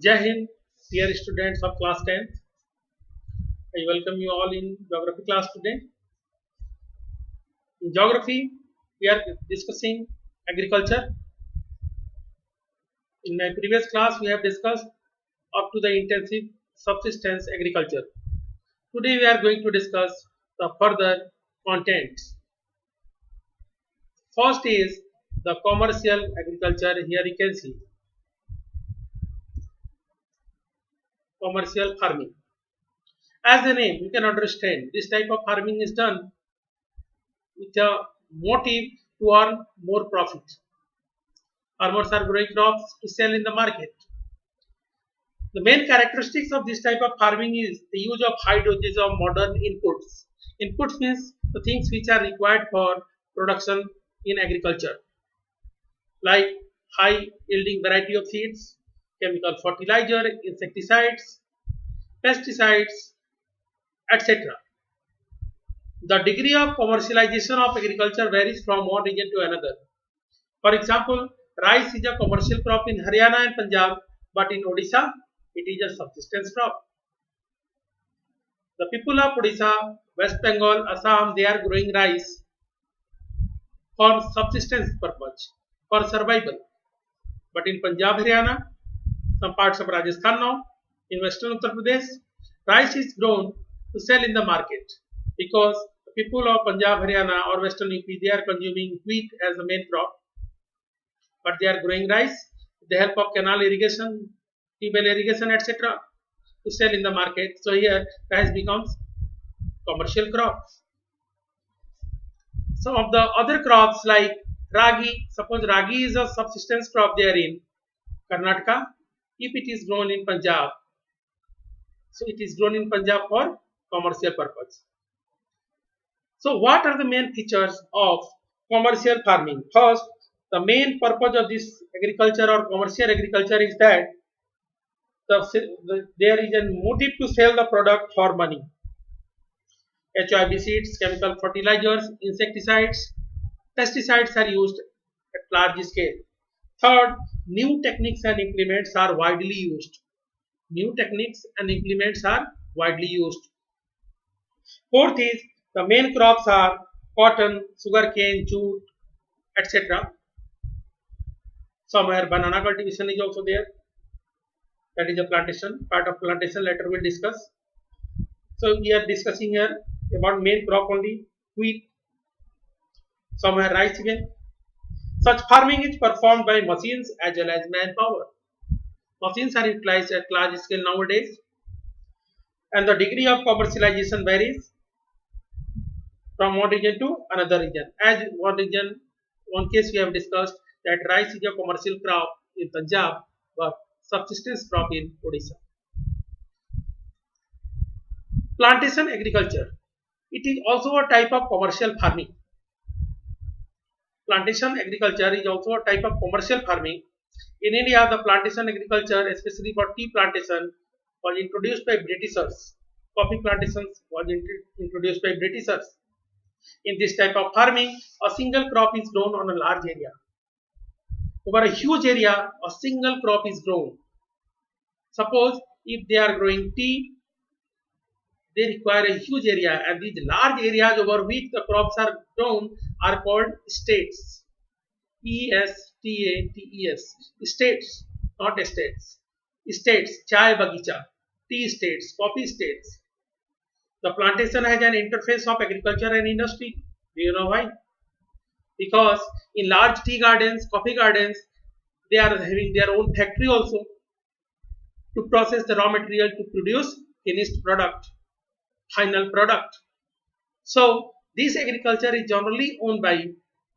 Jai Hind, dear students of class 10th. I welcome you all in geography class today. In geography, we are discussing agriculture. In my previous class, we have discussed up to the intensive subsistence agriculture. Today, we are going to discuss the further contents. First is the commercial agriculture. Here you can see commercial farming. As the name, you can understand this type of farming is done with a motive to earn more profit. Farmers are growing crops to sell in the market. The main characteristics of this type of farming is the use of high doses of modern inputs. Inputs means the things which are required for production in agriculture, like high yielding variety of seeds, chemical fertilizer, insecticides, pesticides, etc. The degree of commercialization of agriculture varies from one region to another. For example, rice is a commercial crop in Haryana and Punjab, but in Odisha, it is a subsistence crop. The people of Odisha, West Bengal, Assam, they are growing rice for subsistence purpose, for survival. But in Punjab, Haryana, some parts of Rajasthan now, in Western Uttar Pradesh, rice is grown to sell in the market because the people of Punjab, Haryana, or Western UP, they are consuming wheat as the main crop, but they are growing rice with the help of canal irrigation, tubewell irrigation, etc. to sell in the market. So here rice becomes commercial crops. Some of the other crops like ragi, suppose ragi is a subsistence crop there in Karnataka. If it is grown in Punjab, so it is grown in Punjab for commercial purpose. So what are the main features of commercial farming? First, the main purpose of this agriculture or commercial agriculture is that there is a motive to sell the product for money. HIB seeds, chemical fertilizers, insecticides, pesticides are used at large scale. Third, new techniques and implements are widely used. New techniques and implements are widely used. Fourth is the main crops are cotton, sugarcane, jute, etc. Somewhere banana cultivation is also there. That is a plantation, part of plantation. Later we'll discuss. So we are discussing here about main crop only, wheat, somewhere rice again. Such farming is performed by machines as well as manpower. Machines are utilized at large scale nowadays, and the degree of commercialization varies from one region to another region. As one region, one case we have discussed that rice is a commercial crop in Punjab, but subsistence crop in Odisha. Plantation agriculture. It is also a type of commercial farming. Plantation agriculture is also a type of commercial farming. In India, the plantation agriculture, especially for tea plantation, was introduced by Britishers. Coffee plantations was introduced by Britishers. In this type of farming, a single crop is grown on a large area. Over a huge area, a single crop is grown. Suppose if they are growing tea, they require a huge area, and these large areas over which the crops are grown are called estates. Estates. Estates, not estates. Estates, chai bagicha, tea estates, coffee estates. The plantation has an interface of agriculture and industry. Do you know why? Because in large tea gardens, coffee gardens, they are having their own factory also to process the raw material to produce finished product, final product. So this agriculture is generally owned by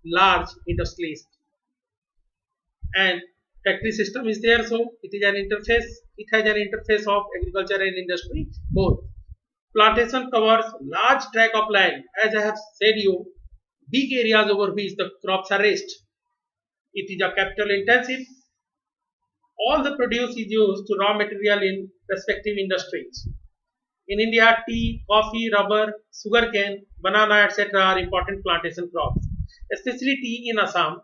large industrialists, and factory system is there, so it is an interface. It has an interface of agriculture and industry both. Plantation covers large tract of land, as I have said you, big areas over which the crops are raised. It is a capital intensive. All the produce is used to raw material in respective industries. In India, tea, coffee, rubber, sugarcane, banana, etc. are important plantation crops, especially tea in Assam,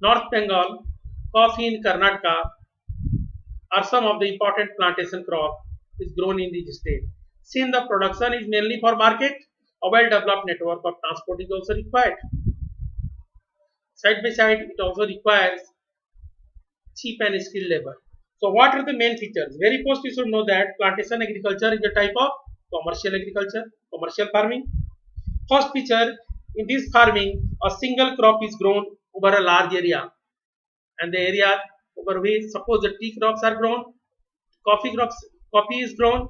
North Bengal, coffee in Karnataka, are some of the important plantation crop is grown in the state. Since the production is mainly for market, a well-developed network of transport is also required. Side by side, it also requires cheap and skilled labor. So, what are the main features? Very first, you should know that plantation agriculture is a type of commercial agriculture, commercial farming. First feature, in this farming, a single crop is grown over a large area, and the area over which, suppose the tea crops are grown, coffee is grown,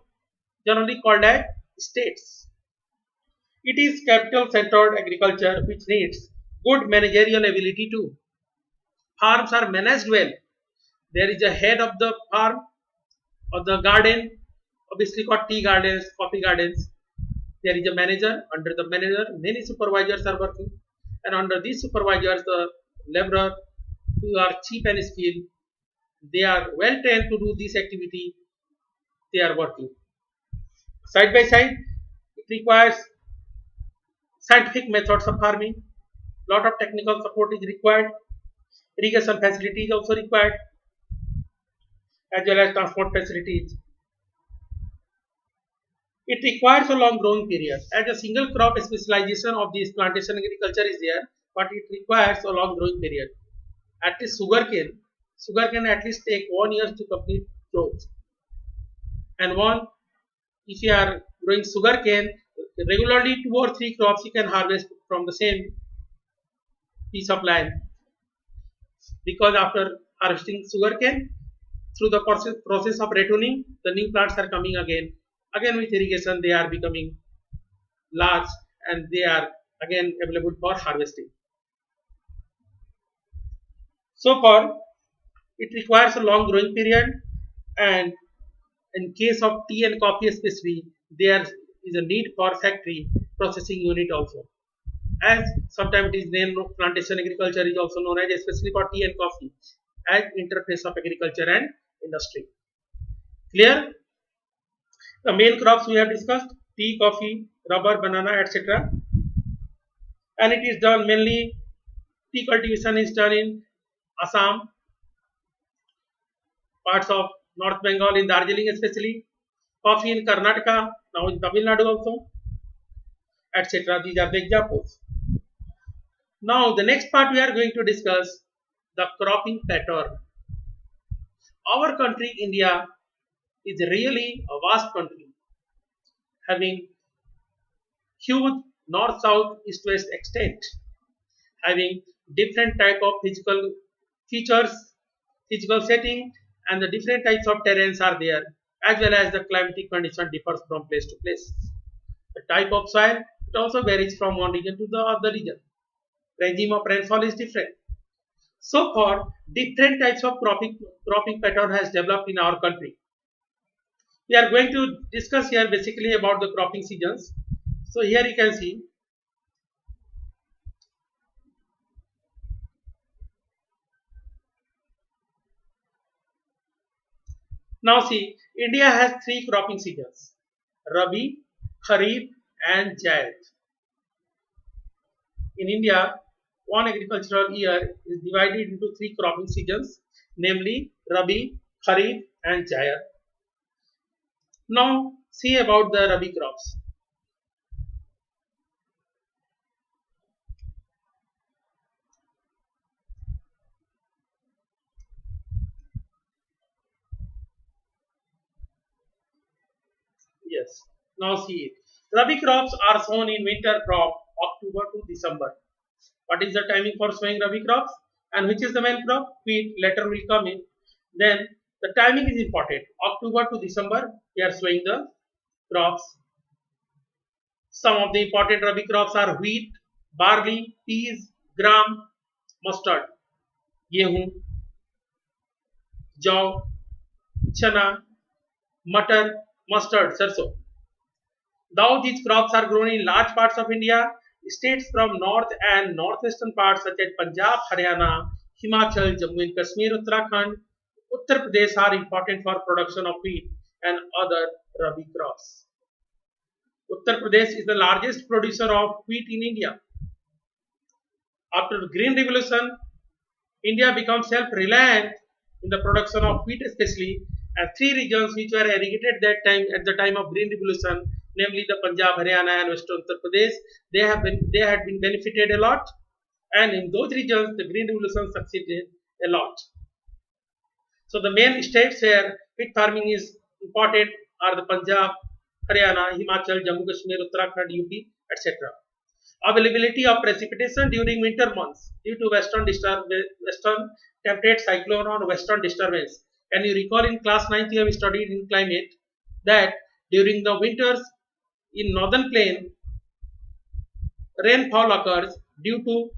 generally called as estates. It is capital centered agriculture which needs good managerial ability too. Farms are managed well. There is a head of the farm or the garden, obviously called tea gardens, coffee gardens. There is a manager. Under the manager, many supervisors are working, and under these supervisors, the laborer who are cheap and skilled, they are well trained to do this activity. They are working side by side. It requires scientific methods of farming. Lot of technical support is required. Irrigation facility is also required, as well as transport facilities. It requires a long growing period. As a single crop specialization of this plantation agriculture is there, but it requires a long growing period. At least sugarcane at least take 1 year to complete growth. And if you are growing sugarcane, regularly 2 or 3 crops you can harvest from the same piece of land. Because after harvesting sugarcane, through the process of retooning, the new plants are coming again. Again with irrigation, they are becoming large and they are again available for harvesting. So far, it requires a long growing period, and in case of tea and coffee especially, there is a need for factory processing unit also. As sometimes it is named plantation agriculture is also known as, especially for tea and coffee, as interface of agriculture and industry. Clear? The main crops we have discussed: tea, coffee, rubber, banana, etc. And it is done mainly, tea cultivation is done in Assam, parts of North Bengal, in Darjeeling especially, coffee in Karnataka, now in Tamil Nadu also, etc. These are the examples. Now, the next part we are going to discuss the cropping pattern. Our country, India, is really a vast country, having huge north, south, east, west extent, having different type of physical features, physical setting, and the different types of terrains are there, as well as the climatic condition differs from place to place. The type of soil, it also varies from one region to the other region. Regime of rainfall is different. So far, different types of cropping pattern has developed in our country. We are going to discuss here basically about the cropping seasons. So here you can see, now see, India has 3 cropping seasons: Rabi, Kharif and Zaid. In India, one agricultural year is divided into 3 cropping seasons, namely Rabi, Kharif and Zaid. Now see about the Rabi crops. Yes. Now see it. Rabi crops are sown in winter from October to December. What is the timing for sowing Rabi crops? And which is the main crop? Wheat later will come in. Then the timing is important. October to December, we are sowing the crops. Some of the important Rabi crops are wheat, barley, peas, gram, mustard, गेहूं, जौ, chana, मटर, mustard, सरसों. Though these crops are grown in large parts of India, states from north and northwestern parts such as Punjab, Haryana, Himachal, Jammu and Kashmir, Uttarakhand, Uttar Pradesh are important for production of wheat and other Rabi crops. Uttar Pradesh is the largest producer of wheat in India. After the Green Revolution, India becomes self-reliant in the production of wheat especially, and three regions which were irrigated that time at the time of Green Revolution, namely the Punjab, Haryana, and Western Uttar Pradesh. They had been benefited a lot, and in those regions the Green Revolution succeeded a lot. So the main states where wheat farming is important are the Punjab, Haryana, Himachal, Jammu Kashmir, Uttarakhand, UP, etc. Availability of precipitation during winter months due to western temperate cyclone or western disturbance. Can you recall in class 9th you have studied in climate that during the winters in northern plain rainfall occurs due to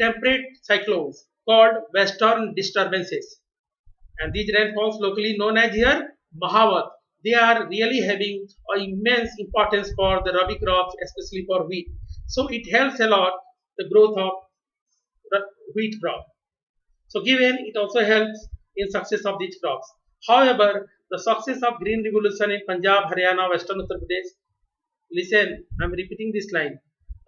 temperate cyclones called western disturbances, and these rainfalls locally known as here Mahavat, they are really having an immense importance for the rabi crops, especially for wheat. So it helps a lot the growth of the wheat crop. So given it also helps in success of these crops. However, the success of green revolution in Punjab, Haryana, Western Uttar Pradesh. Listen, I am repeating this line.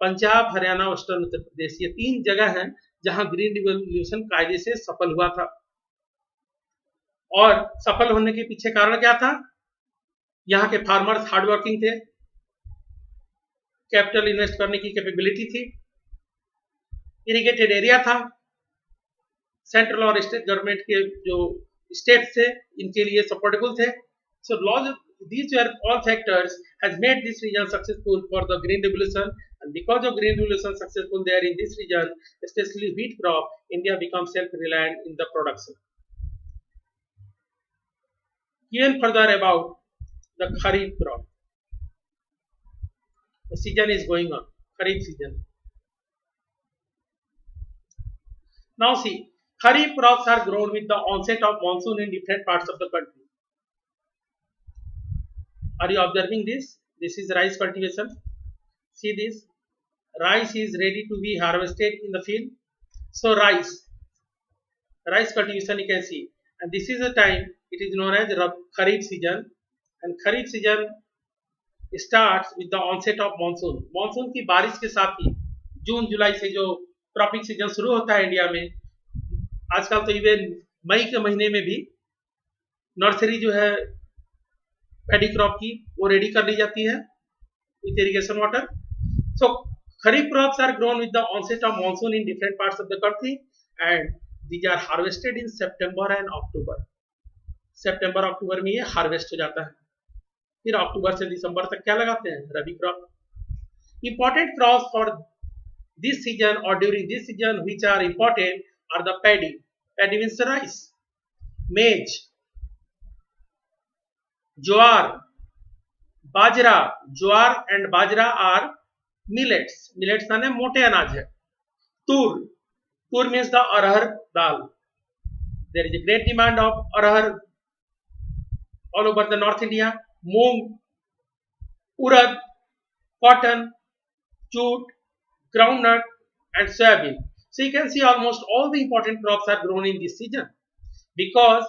Punjab, Haryana, western Uttar Pradesh ये तीन जगह हैं जहां green revolution कायदे से सफल हुआ था। और सफल होने के पीछे कारण क्या था? यहाँ के फार्मर्स हार्ड वर्किंग थे, कैपिटल इन्वेस्ट करने की कैपेबिलिटी थी, इरिगेटेड एरिया था, सेंट्रल और स्टेट गवर्नमेंट के जो स्टेट थे इनके लिए सपोर्टेबल थे. सो laws these were all factors has made this region successful for the green revolution, and because of green revolution successful there in this region, especially wheat crop, India becomes self-reliant in the production. Even further about the Kharif crop. The season is going on, Kharif season. Now see, Kharif crops are grown with the onset of monsoon in different parts of the country. Are you observing this? This is rice cultivation. See this. Rice is ready to be harvested in the field. So rice cultivation you can see. And this is the time it is known as Kharif season. And Kharif season starts with the onset of monsoon. Monsoon की बारिश के साथ ही जून जुलाई से जो cropping season शुरू होता है India में, आजकल तो इवन मई के महीने में भी नर्सरी जो है पैडी क्रॉप की वो रेडी कर ली जाती है with irrigation water. So Kharif crops are grown with the onset of monsoon in different parts of the country, and these are harvested in September and October. सितंबर अक्टूबर में ये harvest हो जाता है. फिर अक्टूबर से दिसंबर तक क्या लगाते हैं? रबी crop. Important crops for this season or during this season which are important are the paddy. Paddy means rice, maize, jowar, bajra. Jowar and bajra are millets. Millets माने मोटे अनाज है. Toor. Toor means the arhar dal. There is a great demand of arhar all over the North India. Moong, urad, cotton, jute, groundnut and soybean. So you can see almost all the important crops are grown in this season, because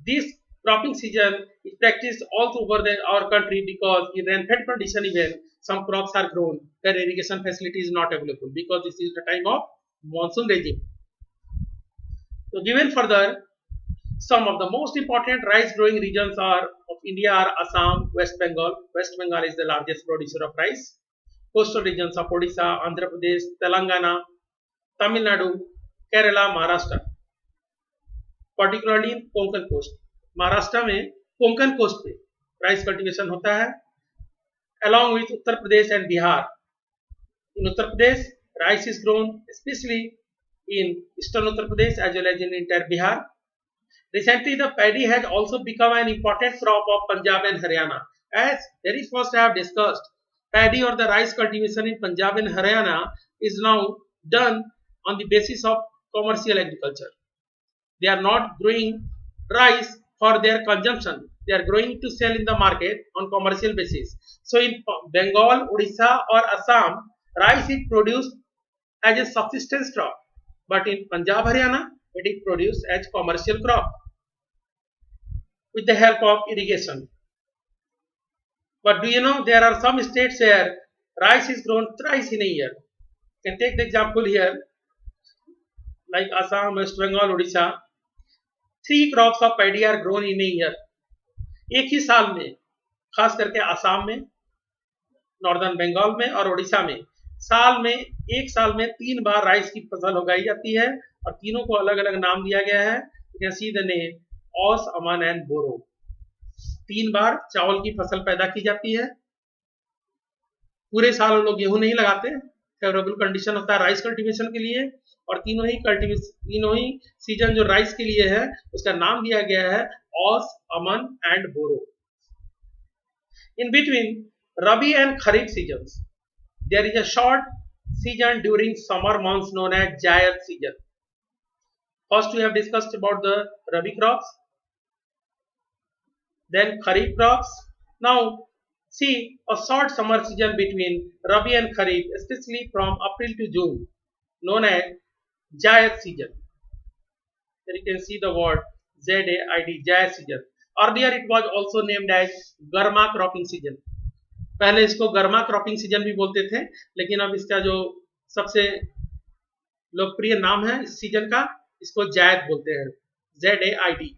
this cropping season is practiced all over our country, because in rain-fed condition even some crops are grown where irrigation facility is not available, because this is the time of monsoon regime. So given further, some of the most important rice growing regions of India are Assam, West Bengal. West Bengal is the largest producer of rice. Coastal regions of Odisha, Andhra Pradesh, Telangana, Tamil Nadu, Kerala, Maharashtra. Particularly in Konkan coast. Maharashtra में Konkan coast पे rice cultivation होता है, along with Uttar Pradesh and Bihar. In Uttar Pradesh, rice is grown especially in eastern Uttar Pradesh as well as in entire Bihar. Recently, the paddy has also become an important crop of Punjab and Haryana. As very first I have discussed, paddy or the rice cultivation in Punjab and Haryana is now done on the basis of commercial agriculture. They are not growing rice for their consumption. They are growing to sell in the market on commercial basis. So in Bengal, Odisha or Assam, rice is produced as a subsistence crop. But in Punjab, Haryana, it is produced as commercial crop with the help of irrigation. But do you know there are some states where rice is grown thrice in a year? You can take the example here like Assam, West Bengal, Odisha. 3 crops of paddy are grown in a year. एक ही साल में, खास करके आसाम में, northern Bengal में और उड़ीसा में साल में एक साल में 3 बार राइस की फसल उगाई जाती है और तीनों को अलग अलग नाम दिया गया है. You can see the name ओस, अमन एंड बोरो. 3 बार चावल की फसल पैदा की जाती है. पूरे साल लोग गेहूं नहीं लगाते, फेवरेबल कंडीशन होता है राइस कल्टीवेशन के लिए और तीनों ही सीजन जो राइस के लिए है उसका नाम दिया गया है aus, aman and boro. In between Rabi and Kharif seasons, there is a short season during summer months known as Zaid season. First, we have discussed about the Rabi crops, then Kharif crops. Now, see a short summer season between Rabi and Kharif, especially from April to June, known as Zaid season. Here you can see the word Z-A-I-D, Zaid season. Earlier, it was also named as Garma cropping season. पहले इसको गर्मा cropping season भी बोलते थे, लेकिन अब इसका जो सबसे लोकप्रिय नाम है इस सीजन का, इसको जायद बोलते हैं. Z-A-I-D,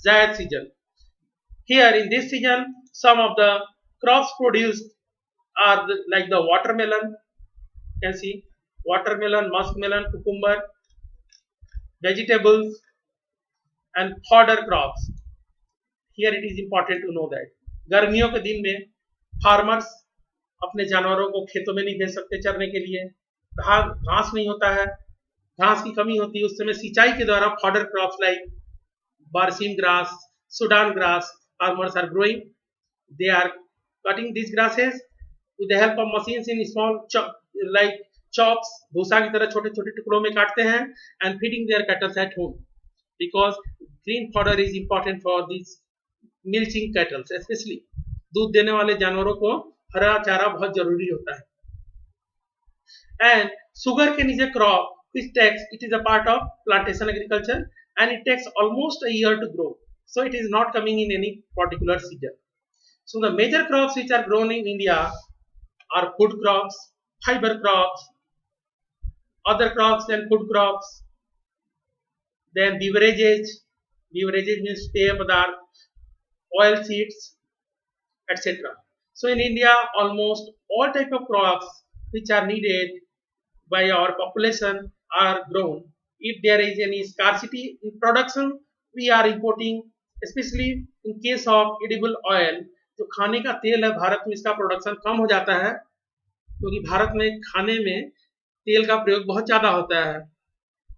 जायद season. Here in this season, some of the crops produced are like the watermelon. You can see watermelon, muskmelon, cucumber, vegetables, and fodder crops. Here it is important to know that गर्मियों के दिन में farmers अपने जानवरों को खेतों में नहीं भेज सकते चरने के लिए, घास नहीं होता है, घास की कमी होती है. उस समय सिंचाई के द्वारा fodder crops like berseem grass, Sudan grass farmers are growing. They are cutting these grasses with the help of machines in small like chops. भूसा की तरह छोटे छोटे टुकड़ों में काटते हैं and feeding their cattle at home because green fodder is important for these milching cattle, especially दूध देने वाले जानवरों को हरा चारा बहुत जरूरी होता है. एंड सुगर के नीचे crop which takes, it is a part of plantation agriculture and it takes almost a year to grow, so it is not coming in any particular season. So the major crops which are grown in India are food crops, fiber crops, other crops than food crops, then beverages means पेय पदार्थ, oil seeds, etc. So in India, almost all type of crops which are needed by our population are grown. If there is any scarcity in production, we are importing, especially in case of edible oil. जो खाने का तेल है भारत में, इसका production कम हो जाता है क्योंकि भारत में खाने में तेल का प्रयोग बहुत ज़्यादा होता है.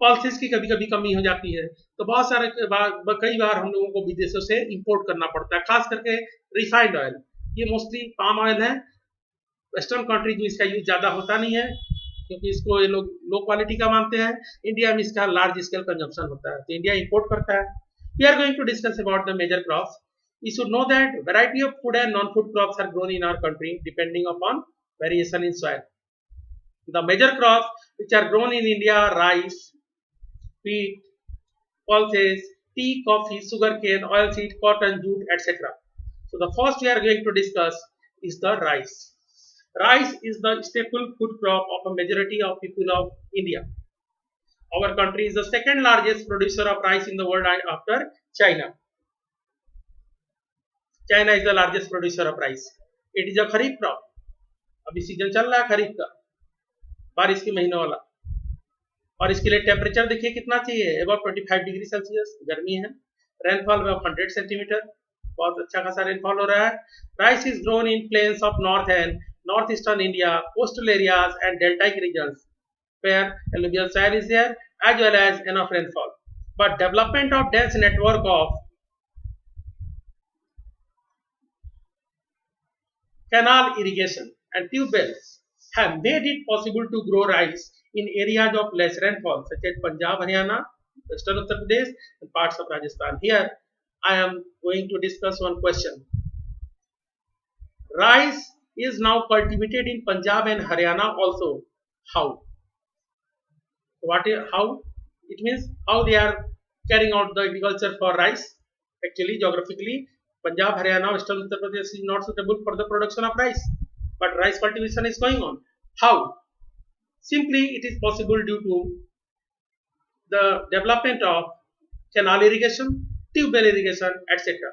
पल्सेस की कभी कभी कमी हो जाती है, तो बहुत सारे कई बार हम लोगों को विदेशों से इंपोर्ट करना पड़ता है, खास करके रिफाइंड ऑयल. ये मोस्टली पाम ऑयल है. वेस्टर्न कंट्रीज में इसका यूज ज़्यादा होता नहीं है क्योंकि इसको ये लोग लो क्वालिटी का मानते हैं. इंडिया में इसका लार्ज स्केल कंजम्पशन होता है, तो इंडिया इंपोर्ट करता है. We are going to discuss about the major crops. You should know that variety of food and non-food crops are grown in our country depending upon variation in soil. The major crops which are grown in India are rice, wheat, pulses, tea, coffee, sugarcane, oilseed, cotton, jute, etc. So the first we are going to discuss is the rice. Rice is the staple food crop of a majority of people of India. Our country is the second largest producer of rice in the world after China. China is the largest producer of rice. It is a kharif crop. अभी season चल रहा है खरीफ का, बारिश के महीनों वाला, और इसके लिए टेम्परेचर देखिए कितना चाहिए, अबाउट 25 डिग्री सेल्सियस गर्मी है. रेनफॉल में 100 सेंटीमीटर, बहुत अच्छा खासा रेनफॉल हो रहा है. Rice is grown in plains of north and north eastern India, coastal areas and deltaic regions where alluvial soil is there as well as enough rainfall. But development of dense network of canal irrigation and tube wells have made it possible to grow rice in areas of less rainfall such as Punjab, Haryana, Western Uttar Pradesh and parts of Rajasthan. Here I am going to discuss one question. Rice is now cultivated in Punjab and Haryana also. How? How? It means how they are carrying out the agriculture for rice. Actually, geographically, Punjab, Haryana, Western Uttar Pradesh is not suitable for the production of rice, but rice cultivation is going on. How? Simply, it is possible due to the development of canal irrigation tube well irrigation, etc.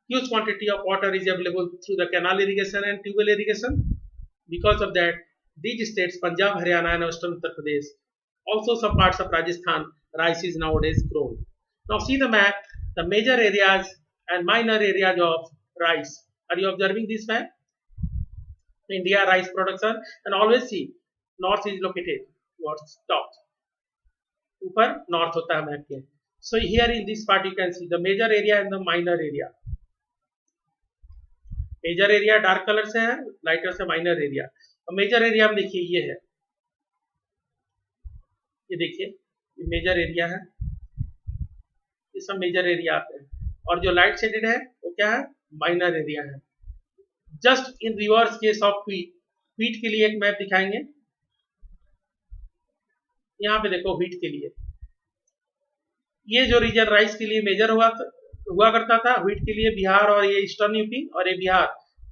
Huge quantity of water is available through the canal irrigation and tube well irrigation. Because of that, these states, Punjab, Haryana, and Western Uttar Pradesh, also some parts of Rajasthan, rice is nowadays grown. Now see the map, the major areas and minor areas of rice. Are you observing this map? India rice production, and always see north is located towards top. ऊपर north होता है map के. So here in this part you can see the major area and the minor area. Major area dark colour से है, lighter से minor area. और major area में देखिए ये है, ये देखिए ये मेजर एरिया है, ये सब मेजर एरिया आते हैं. और जो लाइट शेडेड है वो क्या है, माइनर एरिया है. Just in reverse case of wheat, wheat के लिए एक मैप दिखाएंगे. यहाँ पे देखो व्हीट के लिए ये जो रीजन राइस के लिए मेजर हुआ करता था, व्हीट के लिए बिहार और ये ईस्टर्न यूपी और ये बिहार,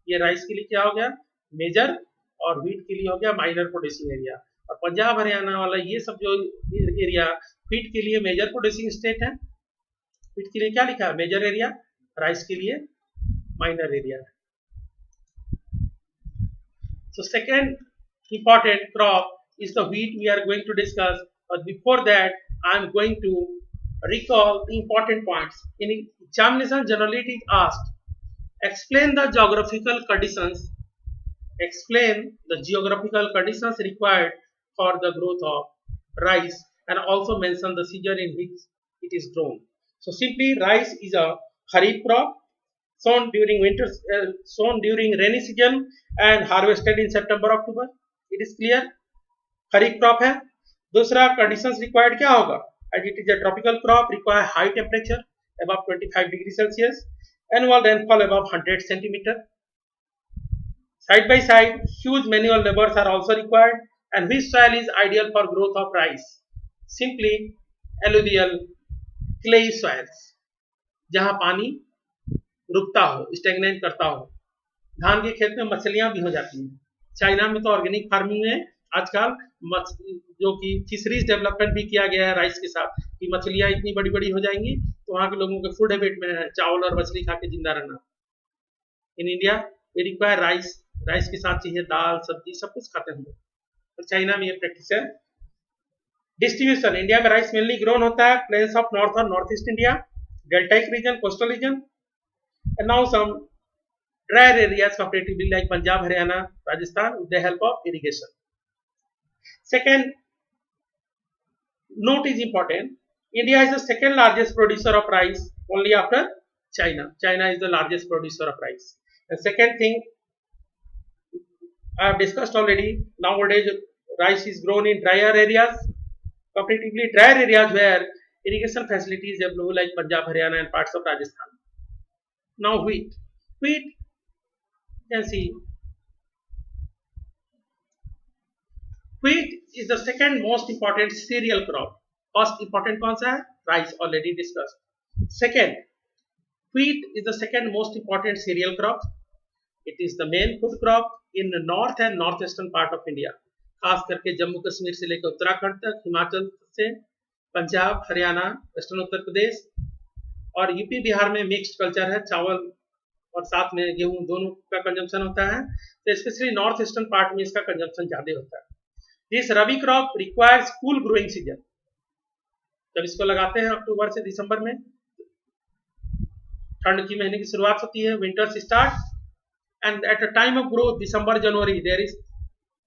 ये राइस के लिए क्या हो गया मेजर, और व्हीट के लिए हो गया माइनर प्रोड्यूसिंग एरिया. और पंजाब हरियाणा वाला ये सब जो एरिया व्हीट के लिए मेजर प्रोड्यूसिंग स्टेट है, व्हीट के लिए क्या लिखा है मेजर एरिया, राइस के लिए minor area. So second important crop is the wheat we are going to discuss, but before that I am going to recall the important points. In examination generally it is asked, explain the geographical conditions required for the growth of rice and also mention the season in which it is grown. So simply rice is a kharif crop sown during rainy season and harvested in September October. It is clear, kharif crop है. दूसरा conditions required क्या होगा, as it is a tropical crop require high temperature above 25 degree Celsius, annual rainfall above 100 centimeter. Side by side huge manual labors are also required. And which soil is ideal for growth of rice? Simply alluvial clay soils, जहां पानी रुकता हो, stagnant करता हो. धान के खेत में मछलियां भी हो जाती हैं. चाइना में तो ऑर्गेनिक फार्मिंग में आजकल जो कि फिशरीज डेवलपमेंट भी किया गया है राइस के साथ, कि मछलियां इतनी बड़ी बड़ी हो जाएंगी तो वहां के लोगों के फूड हैबिट में है चावल और मछली खा के जिंदा रहना. In India we require rice, rice के साथ चाहिए दाल सब्जी सब कुछ खाते हैं. और चाइना में ये प्रैक्टिस है. डिस्ट्रीब्यूशन, इंडिया में राइस मेनली ग्रोन होता है प्लेन्स ऑफ नॉर्थ और north east India, deltaic region, coastal region, and now some drier areas comparatively like Punjab, Haryana, Rajasthan with the help of irrigation. Second note is important, India is the second largest producer of rice only after China. China is the largest producer of rice. The second thing I have discussed already, nowadays rice is grown in drier areas, comparatively drier areas where irrigation facilities are available like Punjab, Haryana and parts of Rajasthan. Now wheat you can see wheat is the second most important cereal crop. First important कौन सा है, rice already discussed. Second, wheat is the second most important cereal crop. It is the main food crop in the north and northeastern part of India, खास करके जम्मू कश्मीर से लेकर उत्तराखंड तक, हिमाचल से Punjab, Haryana, western Uttar प्रदेश और यूपी बिहार में मिक्स्ड कल्चर है, चावल और साथ में गेहूं दोनों का कंजम्पशन होता है. तो स्पेशली नॉर्थ ईस्टर्न पार्ट में इसका कंजम्पशन ज्यादा होता है. This rabi crop requires cool growing season. जब इसको लगाते हैं अक्टूबर से दिसंबर में, ठंड की महीने की शुरुआत होती है, winters start and at a time of growth December January there is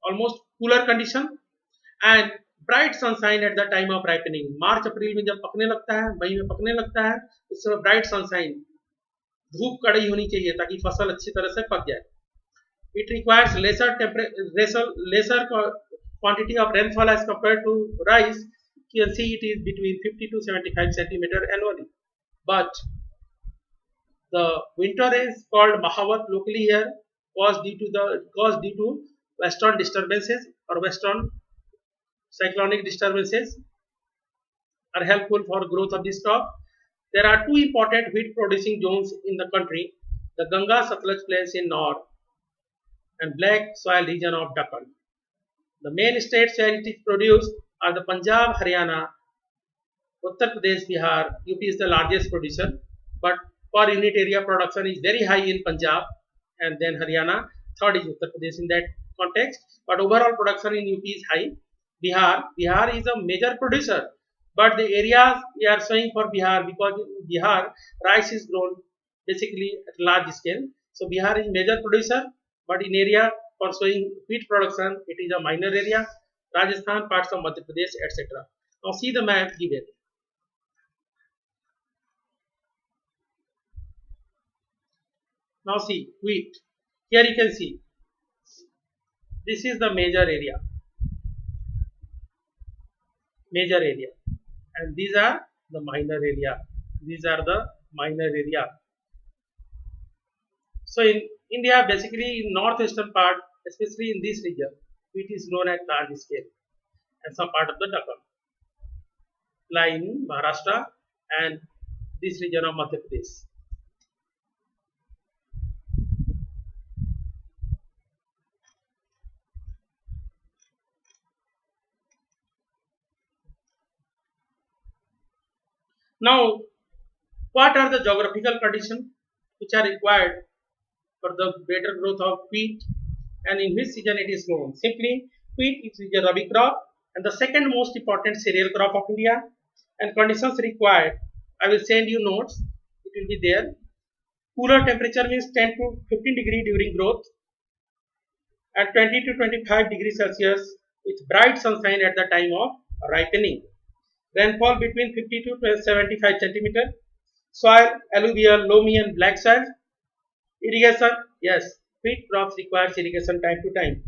almost cooler condition and bright sunshine at the time of ripening. मार्च अप्रैल में जब पकने लगता है, मई में पकने लगता है, उस समय ब्राइट सनशाइन, धूप कड़ी होनी चाहिए ताकि फसल अच्छी तरह से पक जाए. It requires lesser quantity of rainfall as compared to rice. You can see it is between 50 to 75 centimeter annually. But the winter is called Mahavat locally here caused due to western disturbances or western cyclonic disturbances are helpful for growth of this crop. There are two important wheat producing zones in the country, the Ganga Satluj plains in north and black soil region of Deccan. The main states where it is produced are the Punjab, Haryana, Uttar Pradesh, Bihar, UP is the largest producer, but per unit area production is very high in Punjab and then Haryana. Third is Uttar Pradesh in that context, but overall production in UP is high. Bihar is a major producer, but the areas we are showing for Bihar, because in Bihar rice is grown basically at large scale. So Bihar is major producer, but in area for showing wheat production, it is a minor area. Rajasthan, parts of Madhya Pradesh, etc. Now see the map given. Now see wheat. Here you can see this is the major area, and these are the minor area. These are the minor area. So in India, basically in northeastern part, especially in this region, wheat is grown at large scale, and some part of the Deccan lie in Maharashtra and this region of Madhya Pradesh. Now, what are the geographical conditions which are required for the better growth of wheat, and in which season it is grown? Simply, wheat is a rabi crop and the second most important cereal crop of India, and conditions required. I will send you notes, it will be there. Cooler temperature means 10 to 15 degree during growth and 20 to 25 degrees Celsius with bright sunshine at the time of ripening. Rainfall between 50 to 75 centimeter. Soil alluvial, loamy and black soil. Irrigation, yes, wheat crops requires irrigation time to time.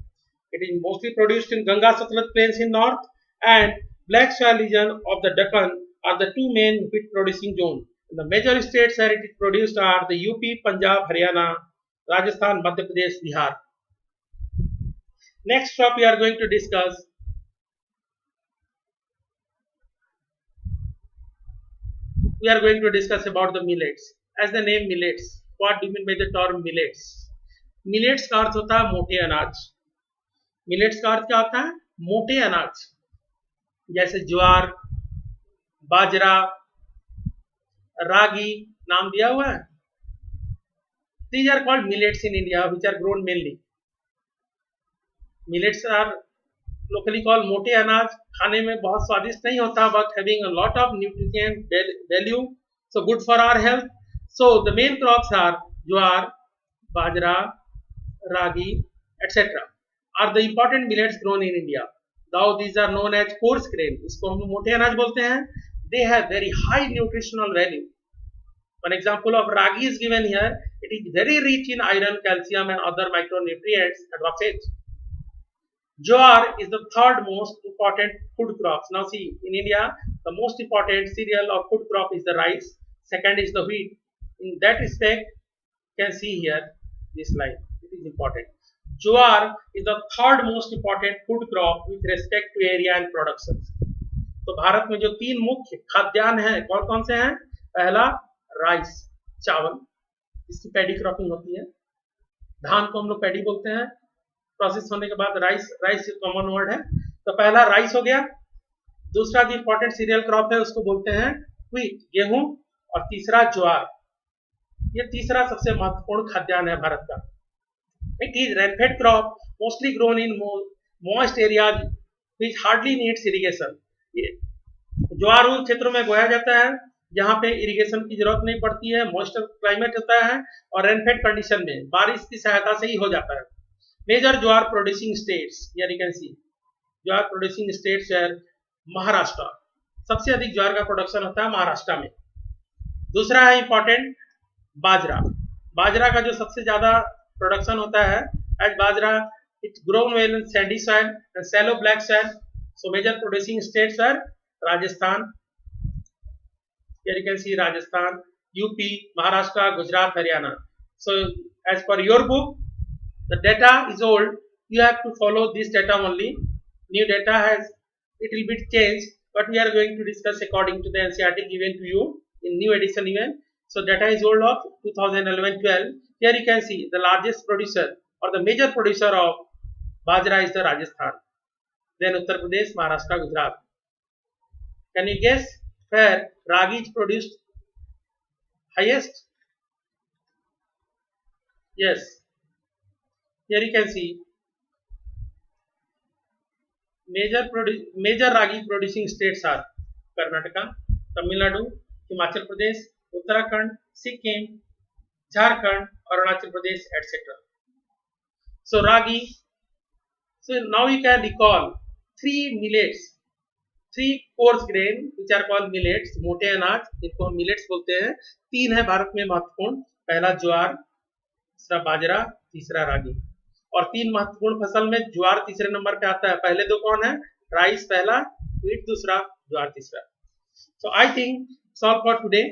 It is mostly produced in Ganga Satluj plains in north and black soil region of the Deccan are the two main wheat producing zones. The major states where it is produced are the UP, Punjab, Haryana, Rajasthan, Madhya Pradesh, Bihar. Next crop we are going to discuss. We are going to discuss about the millets. As the name millets, what do you mean by the term millets? Millets का अर्थ होता है मोटे अनाज. Millets का अर्थ क्या होता है? मोटे अनाज, जैसे ज्वार, बाजरा, रागी, नाम दिया हुआ है. These are called millets in India, which are grown mainly. Millets are locally called मोटे अनाज. खाने में बहुत स्वादिष्ट नहीं होता, but having a lot of nutrient value, so good for our health. So the main crops are jowar, bajra, ragi, etc. are the important millets grown in India. Though these are known as coarse grain, इसको हम मोटे अनाज बोलते हैं. They have very high nutritional value. One example of ragi is given here. It is very rich in iron, calcium, and other micronutrients and phosphate. Jowar is the third most important food crops. Now see, in India, the most important cereal or food crop is the rice. Second is the wheat. In that respect, you can see here this line. It is important. Jowar is the third most important food crop with respect to area and production. तो भारत में जो तीन मुख्य खाद्यान्न हैं कौन कौन से हैं? पहला राइस, चावल, इसकी पैडी क्रॉपिंग होती है. धान को हम लोग पैडी बोलते हैं. प्रोसेस होने के बाद राइस कॉमन वर्ड है. तो पहला राइस हो गया. दूसरा जो इंपॉर्टेंट सीरियल क्रॉप है उसको बोलते हैं व्हीट, गेहूं. और तीसरा ज्वार. ये तीसरा सबसे महत्वपूर्ण खाद्यान्न है भारत का. It is rainfed crop mostly grown in moist areas which hardly needs irrigation. ज्वार उन क्षेत्रों में बोया जाता है जहां पे इरिगेशन की जरूरत नहीं पड़ती है, मॉइस्चर क्लाइमेट होता है और रेनफेड कंडीशन में बारिश की सहायता से ही हो जाता है. Major jowar producing states, here you can see jowar producing states are Maharashtra. सबसे अधिक ज्वार का प्रोडक्शन होता है महाराष्ट्र में. दूसरा है इंपॉर्टेंट बाजरा. बाजरा का जो सबसे ज्यादा प्रोडक्शन होता है as bajra it grown well in sandy soil and shallow black soil. So major producing states are Rajasthan, here you can see Rajasthan, UP, Maharashtra, Gujarat, Haryana. So as per your book, the data is old. You have to follow this data only. New data has it will be changed, but we are going to discuss according to the NCERT given to you in new edition even. So data is old of 2011-12. Here you can see the largest producer or the major producer of bajra is the Rajasthan. Then Uttar Pradesh, Maharashtra, Gujarat. Can you guess where ragi is produced highest. Yes, here you can see major ragi producing states are Karnataka, Tamil Nadu, Himachal Pradesh, Uttarakhand, Sikkim, Jharkhand, Arunachal Pradesh, etc. So ragi. So now you can recall three millets, three coarse grain which are called millets, मोटे अनाज इनको हम millets बोलते हैं. तीन है भारत में महत्वपूर्ण. पहला ज्वार, दूसरा बाजरा, तीसरा रागी. और तीन महत्वपूर्ण फसल में ज्वार तीसरे नंबर पे आता है. पहले दो कौन है? राइस पहला, wheat दूसरा, ज्वार तीसरा. So I think it's all for today.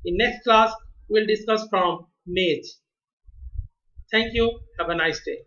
In next class we will discuss from maize. Thank you. Have a nice day.